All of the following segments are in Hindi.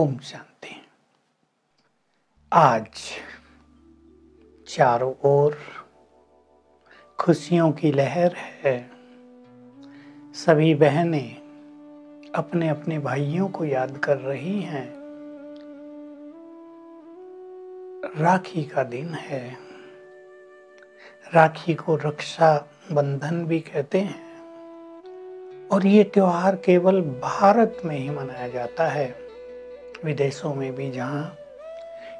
ओम शांति। आज चारों ओर खुशियों की लहर है। सभी बहनें अपने अपने भाइयों को याद कर रही हैं। राखी का दिन है। राखी को रक्षा बंधन भी कहते हैं और ये त्योहार केवल भारत में ही मनाया जाता है। विदेशों में भी जहाँ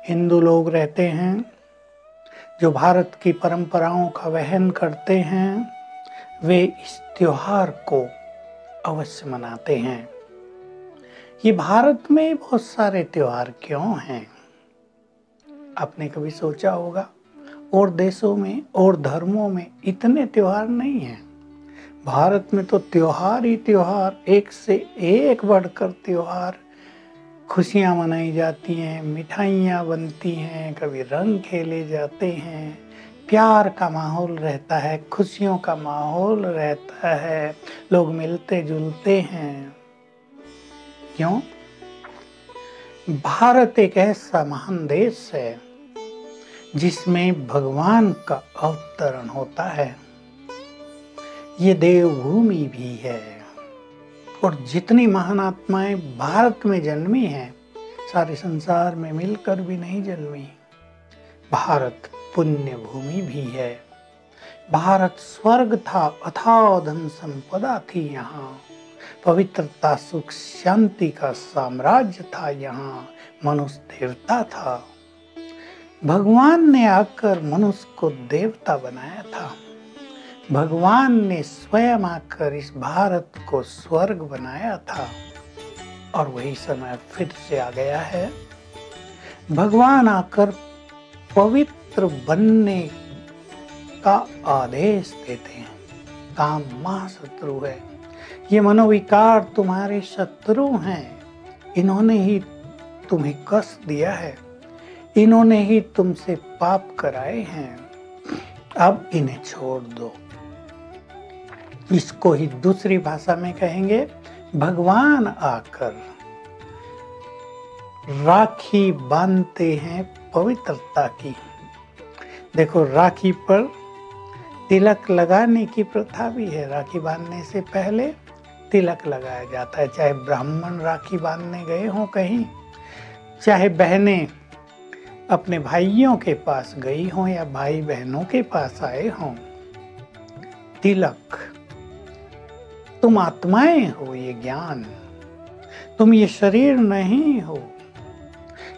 हिंदू लोग रहते हैं, जो भारत की परंपराओं का वहन करते हैं, वे इस त्योहार को अवश्य मनाते हैं। ये भारत में बहुत सारे त्योहार क्यों हैं? आपने कभी सोचा होगा और देशों में और धर्मों में इतने त्योहार नहीं हैं। भारत में तो त्योहार ही त्योहार, एक से एक बढ़कर त्योहार, खुशियाँ मनाई जाती हैं, मिठाइयाँ बनती हैं, कभी रंग खेले जाते हैं, प्यार का माहौल रहता है, खुशियों का माहौल रहता है, लोग मिलते जुलते हैं। क्यों? भारत एक ऐसा महान देश है जिसमें भगवान का अवतरण होता है। ये देवभूमि भी है और जितनी महान आत्माएं भारत में जन्मी हैं, सारे संसार में मिलकर भी नहीं जन्मी। भारत पुण्य भूमि भी है। भारत स्वर्ग था, अथाह धन संपदा थी यहाँ। पवित्रता, सुख, शांति का साम्राज्य था यहाँ। मनुष्य देवता था। भगवान ने आकर मनुष्य को देवता बनाया था। भगवान ने स्वयं आकर इस भारत को स्वर्ग बनाया था और वही समय फिर से आ गया है। भगवान आकर पवित्र बनने का आदेश देते हैं। काम महाशत्रु है। ये मनोविकार तुम्हारे शत्रु हैं। इन्होंने ही तुम्हें कष्ट दिया है। इन्होंने ही तुमसे पाप कराए हैं। अब इन्हें छोड़ दो। इसको ही दूसरी भाषा में कहेंगे, भगवान आकर राखी बांधते हैं पवित्रता की। देखो, राखी पर तिलक लगाने की प्रथा भी है। राखी बांधने से पहले तिलक लगाया जाता है। चाहे ब्राह्मण राखी बांधने गए हों कहीं, चाहे बहनें अपने भाइयों के पास गई हों या भाई बहनों के पास आए हों, तिलक। तुम आत्माएं हो, ये ज्ञान। तुम ये शरीर नहीं हो,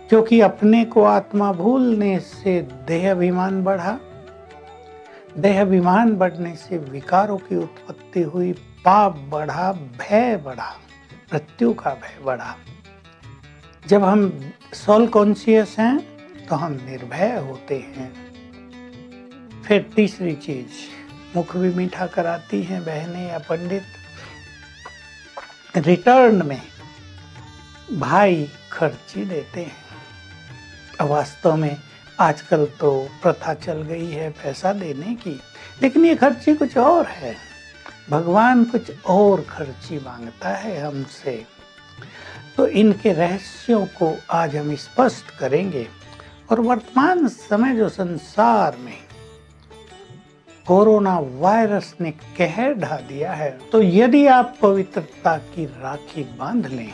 क्योंकि अपने को आत्मा भूलने से देह अभिमान बढ़ा। देह अभिमान बढ़ने से विकारों की उत्पत्ति हुई, पाप बढ़ा, भय बढ़ा, मृत्यु का भय बढ़ा। जब हम सोल कॉन्शियस हैं तो हम निर्भय होते हैं। फिर तीसरी चीज, मुख भी मीठा कराती हैं बहनें या पंडित। रिटर्न में भाई खर्ची देते हैं। अब वास्तव में आजकल तो प्रथा चल गई है पैसा देने की, लेकिन ये खर्ची कुछ और है। भगवान कुछ और खर्ची मांगता है हमसे। तो इनके रहस्यों को आज हम स्पष्ट करेंगे। और वर्तमान समय जो संसार में कोरोना वायरस ने कहर ढा दिया है, तो यदि आप पवित्रता की राखी बांध लें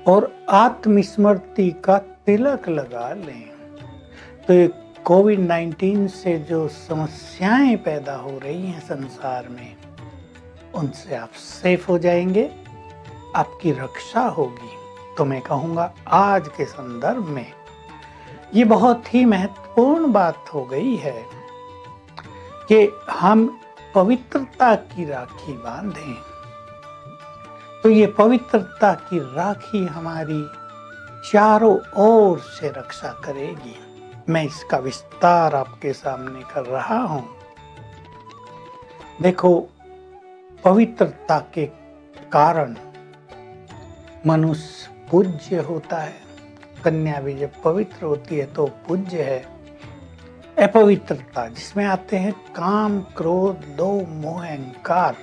और आत्मस्मृति का तिलक लगा लें, तो ये कोविड-19 से जो समस्याएं पैदा हो रही हैं संसार में, उनसे आप सेफ हो जाएंगे। आपकी रक्षा होगी। तो मैं कहूँगा आज के संदर्भ में ये बहुत ही महत्वपूर्ण बात हो गई है कि हम पवित्रता की राखी बांधें। तो ये पवित्रता की राखी हमारी चारों ओर से रक्षा करेगी। मैं इसका विस्तार आपके सामने कर रहा हूं। देखो, पवित्रता के कारण मनुष्य पूज्य होता है। कन्या भी जब पवित्र होती है तो पूज्य है। अपवित्रता, जिसमें आते हैं काम, क्रोध, लोभ, मोह, अहंकार,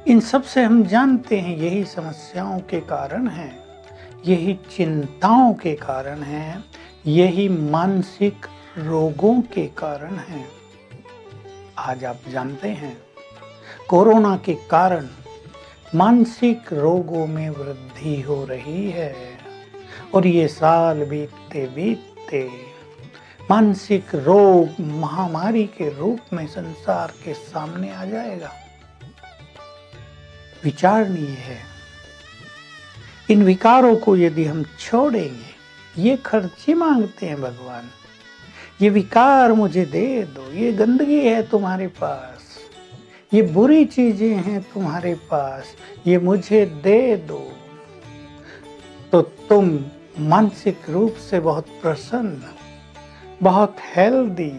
इन सब से हम जानते हैं यही समस्याओं के कारण हैं। यही चिंताओं के कारण है, यही मानसिक रोगों के कारण है। आज आप जानते हैं कोरोना के कारण मानसिक रोगों में वृद्धि हो रही है और ये साल बीतते बीतते मानसिक रोग महामारी के रूप में संसार के सामने आ जाएगा। विचारणीय है, इन विकारों को यदि हम छोड़ेंगे, ये खर्ची मांगते हैं भगवान, ये विकार मुझे दे दो, ये गंदगी है तुम्हारे पास, ये बुरी चीजें हैं तुम्हारे पास, ये मुझे दे दो, तो तुम मानसिक रूप से बहुत प्रसन्न, बहुत हेल्दी,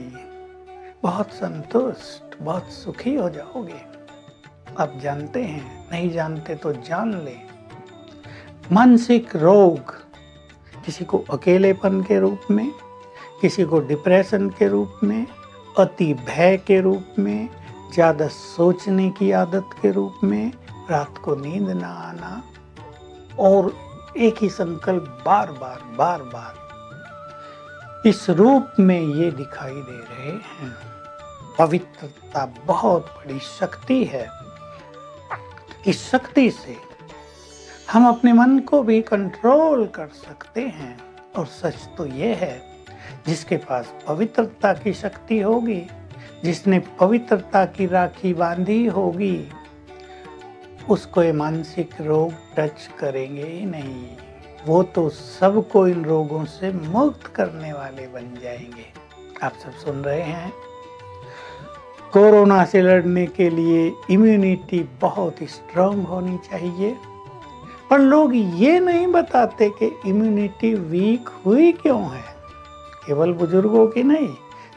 बहुत संतुष्ट, बहुत सुखी हो जाओगे। आप जानते हैं, नहीं जानते तो जान ले, मानसिक रोग किसी को अकेलेपन के रूप में, किसी को डिप्रेशन के रूप में, अति भय के रूप में, ज़्यादा सोचने की आदत के रूप में, रात को नींद ना आना और एक ही संकल्प बार बार इस रूप में ये दिखाई दे रहे हैं। पवित्रता बहुत बड़ी शक्ति है। इस शक्ति से हम अपने मन को भी कंट्रोल कर सकते हैं और सच तो ये है, जिसके पास पवित्रता की शक्ति होगी, जिसने पवित्रता की राखी बांधी होगी, उसको ये मानसिक रोग टच करेंगे ही नहीं। वो तो सबको इन रोगों से मुक्त करने वाले बन जाएंगे। आप सब सुन रहे हैं, कोरोना से लड़ने के लिए इम्यूनिटी बहुत स्ट्रांग होनी चाहिए, पर लोग ये नहीं बताते कि इम्यूनिटी वीक हुई क्यों है। केवल बुजुर्गों की नहीं,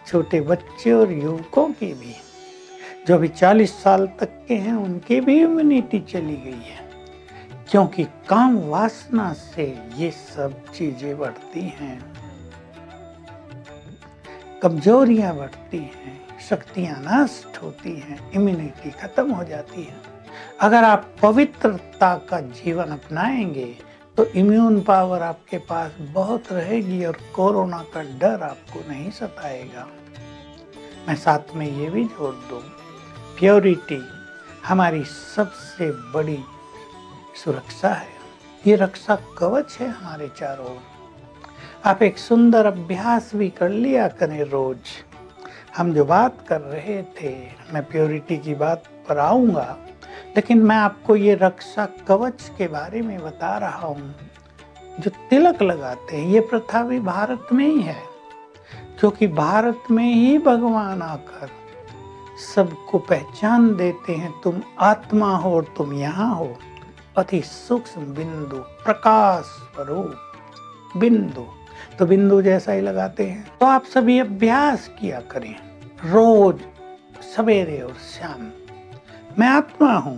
छोटे बच्चे और युवकों की भी, जो अभी 40 साल तक के हैं, उनकी भी इम्यूनिटी चली गई है, क्योंकि काम वासना से ये सब चीजें बढ़ती हैं, कमजोरियां बढ़ती हैं, शक्तियां नष्ट होती हैं, इम्यूनिटी खत्म हो जाती है। अगर आप पवित्रता का जीवन अपनाएंगे तो इम्यून पावर आपके पास बहुत रहेगी और कोरोना का डर आपको नहीं सताएगा। मैं साथ में ये भी जोड़ दूं, प्योरिटी हमारी सबसे बड़ी सुरक्षा है, ये रक्षा कवच है हमारे चारों ओर। आप एक सुंदर अभ्यास भी कर लिया करें रोज। हम जो बात कर रहे थे, मैं प्योरिटी की बात पर आऊंगा, लेकिन मैं आपको ये रक्षा कवच के बारे में बता रहा हूँ। जो तिलक लगाते हैं, ये प्रथा भी भारत में ही है, क्योंकि भारत में ही भगवान आकर सबको पहचान देते हैं, तुम आत्मा हो और तुम यहाँ हो। अति सूक्ष्म बिंदु, प्रकाश स्वरूप बिंदु, तो बिंदु जैसा ही लगाते हैं। तो आप सभी अभ्यास किया करें रोज सवेरे और शाम। मैं आत्मा हूं,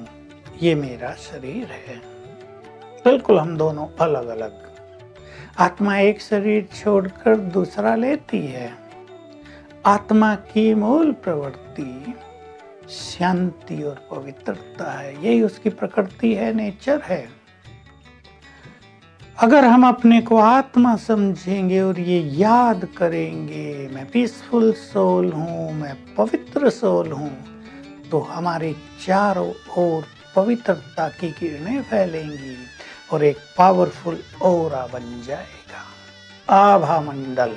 ये मेरा शरीर है। बिल्कुल हम दोनों अलग अलग। आत्मा एक शरीर छोड़कर दूसरा लेती है। आत्मा की मूल प्रवृत्ति शांति और पवित्रता है, यही उसकी प्रकृति है, नेचर है। अगर हम अपने को आत्मा समझेंगे और ये याद करेंगे, मैं पीसफुल सोल हूँ, मैं पवित्र सोल हूँ, तो हमारे चारों ओर पवित्रता की किरणें फैलेंगी और एक पावरफुल ऑरा बन जाएगा। आभा मंडल,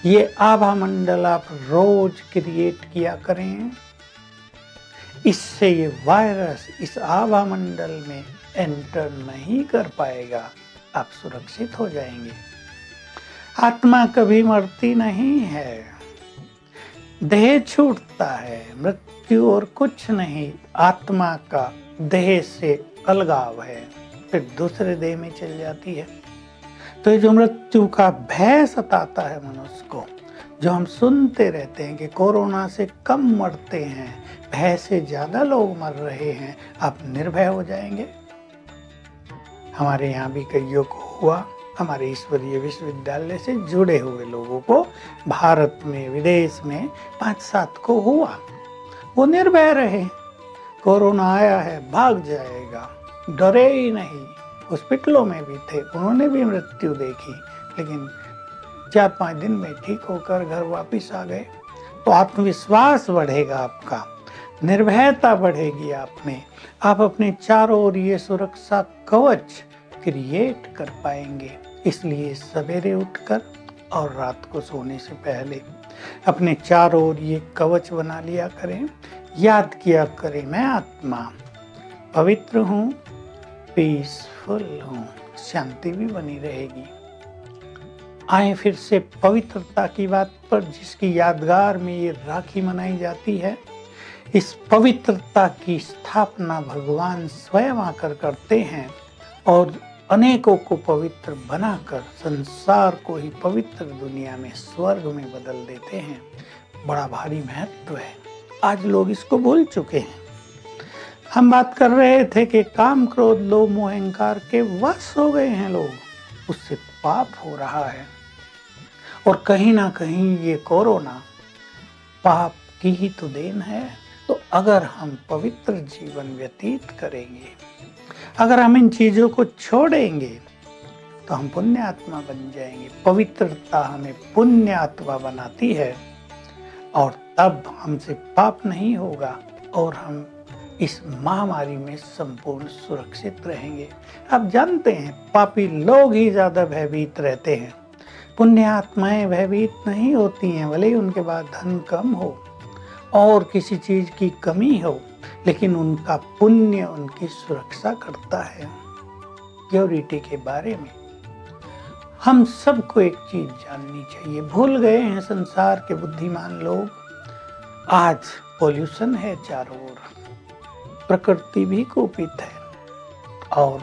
ये आभा मंडल आप रोज क्रिएट किया करें। इससे ये वायरस इस आभा मंडल में एंटर नहीं कर पाएगा, आप सुरक्षित हो जाएंगे। आत्मा कभी मरती नहीं है, देह छूटता है, मृत्यु और कुछ नहीं। आत्मा का देह से अलगाव है, फिर दूसरे देह में चल जाती है। तो ये जो मृत्यु का भय सताता है मनुष्य को, जो हम सुनते रहते हैं कि कोरोना से कम मरते हैं, भय से ज्यादा लोग मर रहे हैं, आप निर्भय हो जाएंगे। हमारे यहाँ भी कईयों को हुआ, हमारे ईश्वरीय विश्वविद्यालय से जुड़े हुए लोगों को भारत में, विदेश में 5-7 को हुआ। वो निर्भय रहे, कोरोना आया है भाग जाएगा, डरे ही नहीं, हॉस्पिटलों में भी थे, उन्होंने भी मृत्यु देखी, लेकिन 4-5 दिन में ठीक होकर घर वापस आ गए। तो आत्मविश्वास बढ़ेगा आपका, निर्भयता बढ़ेगी आप में, आप अपने चारों ओर ये सुरक्षा कवच क्रिएट कर पाएंगे। इसलिए सवेरे उठकर और रात को सोने से पहले अपने चारों ओर ये कवच बना लिया करें, याद किया करें, मैं आत्मा पवित्र हूँ, पीसफुल हूँ, शांति भी बनी रहेगी। आए फिर से पवित्रता की बात पर, जिसकी यादगार में ये राखी मनाई जाती है। इस पवित्रता की स्थापना भगवान स्वयं आकर करते हैं और अनेकों को पवित्र बनाकर संसार को ही पवित्र दुनिया में, स्वर्ग में बदल देते हैं। बड़ा भारी महत्व है, आज लोग इसको भूल चुके हैं। हम बात कर रहे थे कि काम, क्रोध, लोभ, मोह, अहंकार के वश हो गए हैं लोग, उससे पाप हो रहा है। और कहीं ना कहीं ये कोरोना पाप की ही तो देन है। तो अगर हम पवित्र जीवन व्यतीत करेंगे, अगर हम इन चीजों को छोड़ेंगे, तो हम पुण्य आत्मा बन जाएंगे। पवित्रता हमें पुण्य आत्मा बनाती है और तब हमसे पाप नहीं होगा और हम इस महामारी में संपूर्ण सुरक्षित रहेंगे। आप जानते हैं पापी लोग ही ज्यादा भयभीत रहते हैं, पुण्य आत्माएं भयभीत नहीं होती हैं। भले ही उनके पास धन कम हो और किसी चीज की कमी हो, लेकिन उनका पुण्य उनकी सुरक्षा करता है। प्योरिटी के बारे में हम सबको एक चीज जाननी चाहिए, भूल गए हैं संसार के बुद्धिमान लोग। आज पॉल्यूशन है चारों ओर, प्रकृति भी कुपित है और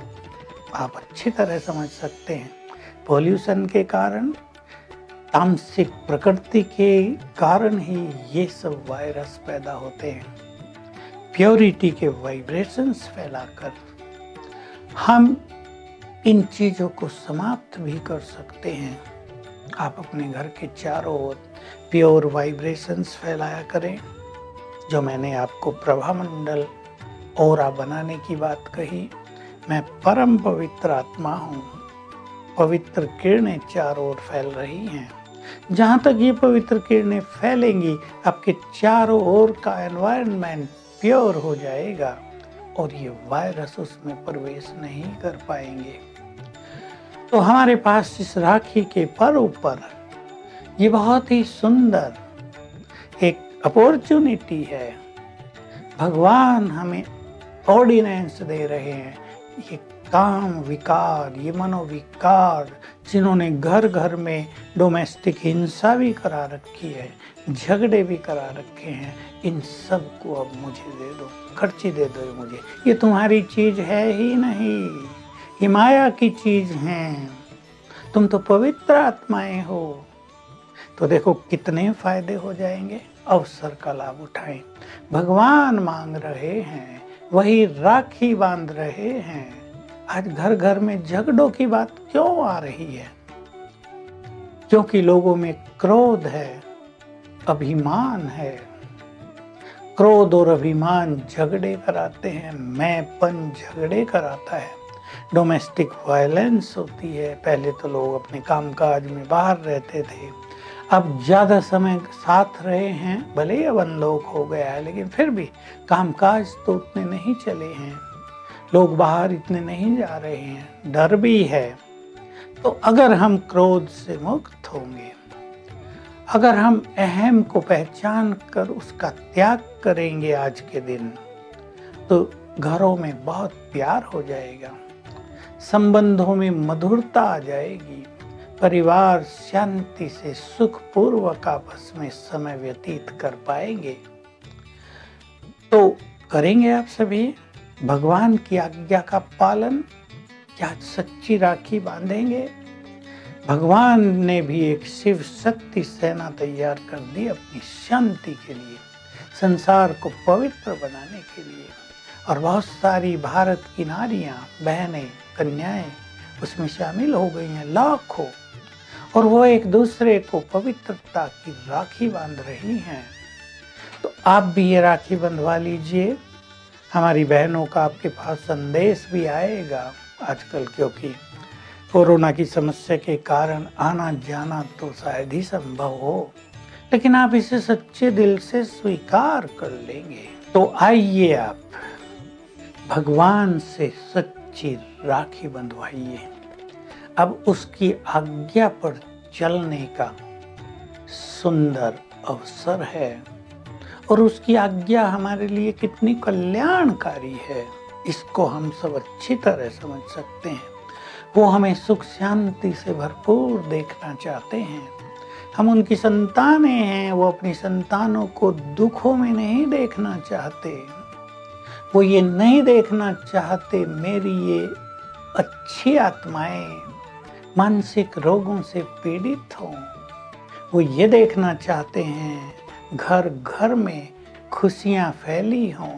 आप अच्छी तरह समझ सकते हैं पॉल्यूशन के कारण, तामसिक प्रकृति के कारण ही ये सब वायरस पैदा होते हैं। प्योरिटी के वाइब्रेशंस फैलाकर हम इन चीजों को समाप्त भी कर सकते हैं। आप अपने घर के चारों ओर प्योर वाइब्रेशंस फैलाया करें। जो मैंने आपको प्रभामंडल ऑरा बनाने की बात कही, मैं परम पवित्र आत्मा हूँ, पवित्र किरणें चारों ओर फैल रही हैं। जहाँ तक ये पवित्र किरणें फैलेंगी, आपके चारों ओर का एनवायरनमेंट प्योर हो जाएगा और ये वायरस उसमें प्रवेश नहीं कर पाएंगे। तो हमारे पास इस राखी के पर्व पर ये बहुत ही सुंदर एक अपॉर्चुनिटी है। भगवान हमें ऑर्डिनेंस दे रहे हैं। ये काम विकार, ये मनोविकार, जिन्होंने घर घर में डोमेस्टिक हिंसा भी करा रखी है, झगड़े भी करा रखे हैं, इन सब को अब मुझे दे दो, खर्ची दे दो मुझे। ये तुम्हारी चीज है ही नहीं, ये माया की चीज है। तुम तो पवित्र आत्माएं हो। तो देखो कितने फायदे हो जाएंगे। अवसर का लाभ उठाएं। भगवान मांग रहे हैं, वही राखी बांध रहे हैं। आज घर घर में झगड़ों की बात क्यों आ रही है? क्योंकि लोगों में क्रोध है, अभिमान है। क्रोध और अभिमान झगड़े कराते हैं, मैंपन झगड़े कराता है, डोमेस्टिक वायलेंस होती है। पहले तो लोग अपने कामकाज में बाहर रहते थे, अब ज्यादा समय साथ रहे हैं, भले ही अब अनलोक हो गया है, लेकिन फिर भी कामकाज तो उतने नहीं चले हैं, लोग बाहर इतने नहीं जा रहे हैं, डर भी है। तो अगर हम क्रोध से मुक्त होंगे, अगर हम अहम को पहचान कर उसका त्याग करेंगे आज के दिन, तो घरों में बहुत प्यार हो जाएगा, संबंधों में मधुरता आ जाएगी, परिवार शांति से सुखपूर्वक आपस में समय व्यतीत कर पाएंगे। तो करेंगे आप सभी भगवान की आज्ञा का पालन? क्या सच्ची राखी बांधेंगे? भगवान ने भी एक शिव शक्ति सेना तैयार कर दी अपनी शांति के लिए, संसार को पवित्र बनाने के लिए। और बहुत सारी भारत की नारियां, बहनें, कन्याएं उसमें शामिल हो गई हैं, लाखों। और वो एक दूसरे को पवित्रता की राखी बांध रही हैं। तो आप भी ये राखी बंधवा लीजिए। हमारी बहनों का आपके पास संदेश भी आएगा। आजकल, क्योंकि कोरोना की समस्या के कारण आना जाना तो शायद ही संभव हो, लेकिन आप इसे सच्चे दिल से स्वीकार कर लेंगे तो आइए आप भगवान से सच्ची राखी बंधवाइए। अब उसकी आज्ञा पर चलने का सुंदर अवसर है और उसकी आज्ञा हमारे लिए कितनी कल्याणकारी है, इसको हम सब अच्छी तरह समझ सकते हैं। वो हमें सुख शांति से भरपूर देखना चाहते हैं। हम उनकी संतानें हैं, वो अपनी संतानों को दुखों में नहीं देखना चाहते। वो ये नहीं देखना चाहते मेरी ये अच्छी आत्माएं मानसिक रोगों से पीड़ित हों। वो ये देखना चाहते हैं घर घर में खुशियां फैली हों,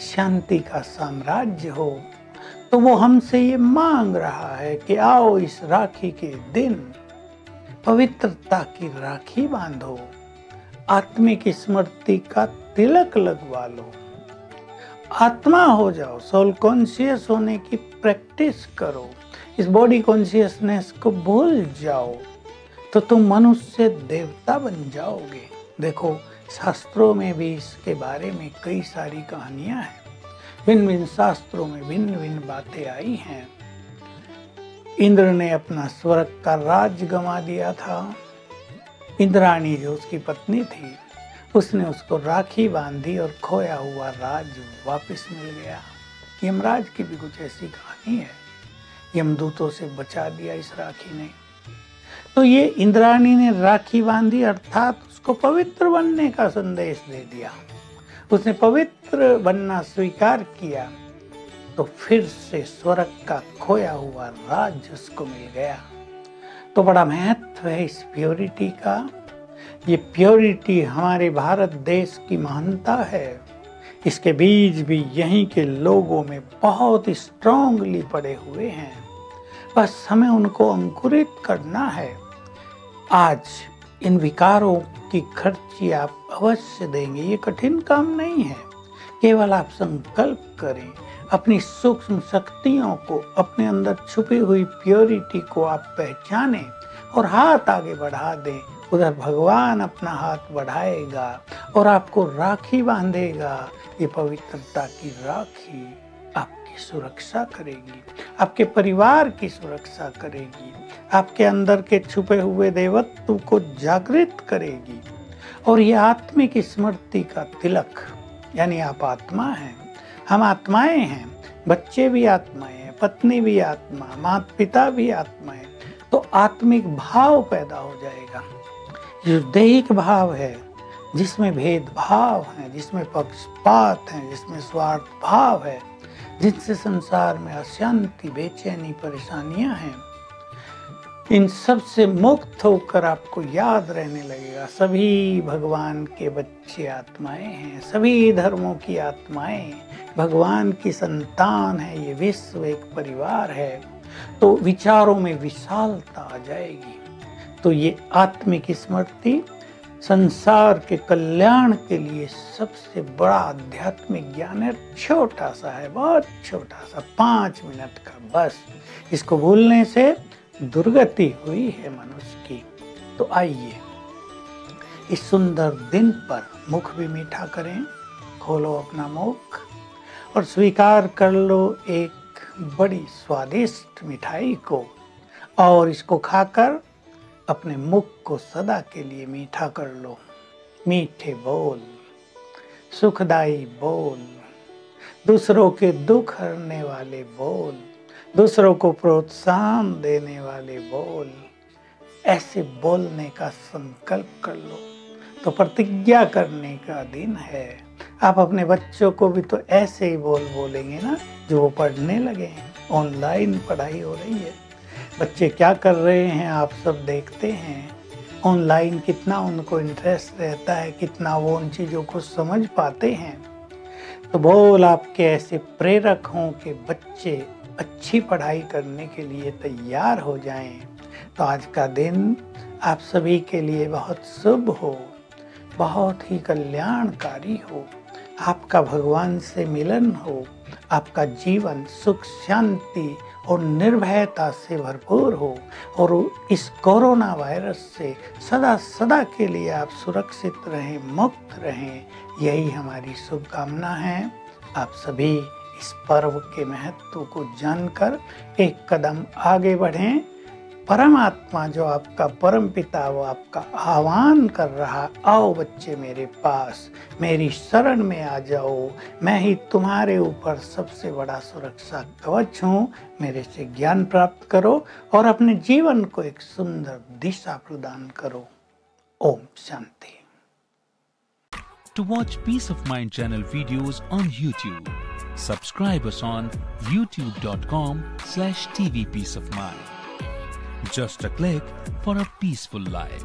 शांति का साम्राज्य हो। तो वो हमसे ये मांग रहा है कि आओ इस राखी के दिन पवित्रता की राखी बांधो, आत्मिक स्मृति का तिलक लगवा लो, आत्मा हो जाओ, सोल कॉन्शियस होने की प्रैक्टिस करो, इस बॉडी कॉन्शियसनेस को भूल जाओ तो तुम मनुष्य देवता बन जाओगे। देखो शास्त्रों में भी इसके बारे में कई सारी कहानियां हैं, भिन्न भिन्न शास्त्रों में भिन्न भिन्न बातें आई हैं। इंद्र ने अपना स्वर्ग का राज गंवा दिया था। इंद्राणी जो उसकी पत्नी थी, उसने उसको राखी बांधी और खोया हुआ राज वापस मिल गया। यमराज की भी कुछ ऐसी कहानी है, यमदूतों से बचा दिया इस राखी ने। तो ये इंद्राणी ने राखी बांधी अर्थात उसको पवित्र बनने का संदेश दे दिया। उसने पवित्र बनना स्वीकार किया तो फिर से स्वर्ग का खोया हुआ राज उसको मिल गया। तो बड़ा महत्व है इस प्योरिटी का। ये प्योरिटी हमारे भारत देश की महानता है। इसके बीज भी यहीं के लोगों में बहुत स्ट्रांगली पड़े हुए हैं, बस हमें उनको अंकुरित करना है। आज इन विकारों की खर्ची आप अवश्य देंगे, ये कठिन काम नहीं है। केवल आप संकल्प करें, अपनी सूक्ष्म शक्तियों को, अपने अंदर छुपी हुई प्योरिटी को आप पहचानें और हाथ आगे बढ़ा दें। उधर भगवान अपना हाथ बढ़ाएगा और आपको राखी बांधेगा। ये पवित्रता की राखी आपकी सुरक्षा करेगी, आपके परिवार की सुरक्षा करेगी, आपके अंदर के छुपे हुए देवत्व को जागृत करेगी। और ये आत्मिक स्मृति का तिलक, यानी आप आत्मा हैं, हम आत्माएं हैं, बच्चे भी आत्माएं हैं, पत्नी भी आत्मा, माता पिता भी आत्माएं। तो आत्मिक भाव पैदा हो जाएगा। जो दैहिक भाव है, जिसमें भेदभाव है, जिसमें पक्षपात है, जिसमें स्वार्थ भाव है, जिनसे संसार में अशांति, बेचैनी, परेशानियां हैं, इन सब से मुक्त होकर आपको याद रहने लगेगा सभी भगवान के बच्चे आत्माएं हैं, सभी धर्मों की आत्माएं भगवान की संतान है। ये विश्व एक परिवार है। तो विचारों में विशालता आ जाएगी। तो ये आत्मिक स्मृति संसार के कल्याण के लिए सबसे बड़ा आध्यात्मिक ज्ञान है। छोटा सा है, बहुत छोटा सा, 5 मिनट का बस। इसको भूलने से दुर्गति हुई है मनुष्य की। तो आइए इस सुंदर दिन पर मुख भी मीठा करें। खोलो अपना मुख और स्वीकार कर लो एक बड़ी स्वादिष्ट मिठाई को, और इसको खाकर अपने मुख को सदा के लिए मीठा कर लो। मीठे बोल, सुखदाई बोल, दूसरों के दुख हरने वाले बोल, दूसरों को प्रोत्साहन देने वाले बोल, ऐसे बोलने का संकल्प कर लो। तो प्रतिज्ञा करने का दिन है। आप अपने बच्चों को भी तो ऐसे ही बोलेंगे ना, जो वो पढ़ने लगे हैं। ऑनलाइन पढ़ाई हो रही है, बच्चे क्या कर रहे हैं आप सब देखते हैं। ऑनलाइन कितना उनको इंटरेस्ट रहता है, कितना वो उन चीज़ों को समझ पाते हैं। तो बोल आपके ऐसे प्रेरक हों कि बच्चे अच्छी पढ़ाई करने के लिए तैयार हो जाएं। तो आज का दिन आप सभी के लिए बहुत शुभ हो, बहुत ही कल्याणकारी हो। आपका भगवान से मिलन हो, आपका जीवन सुख शांति और निर्भयता से भरपूर हो और इस कोरोना वायरस से सदा सदा के लिए आप सुरक्षित रहें, मुक्त रहें, यही हमारी शुभकामना है। आप सभी इस पर्व के महत्व को जानकर एक कदम आगे बढ़ें। परमात्मा जो आपका परम पिता वो आपका आह्वान कर रहा, आओ बच्चे मेरे पास, मेरी शरण में आ जाओ, मैं ही तुम्हारे ऊपर सबसे बड़ा सुरक्षा कवच हूँ, मेरे से ज्ञान प्राप्त करो और अपने जीवन को एक सुंदर दिशा प्रदान करो। Om Shanti. To watch Peace of Mind channel videos on YouTube, subscribe us on youtube.com/tvpeaceofmind. Just a click for a peaceful life.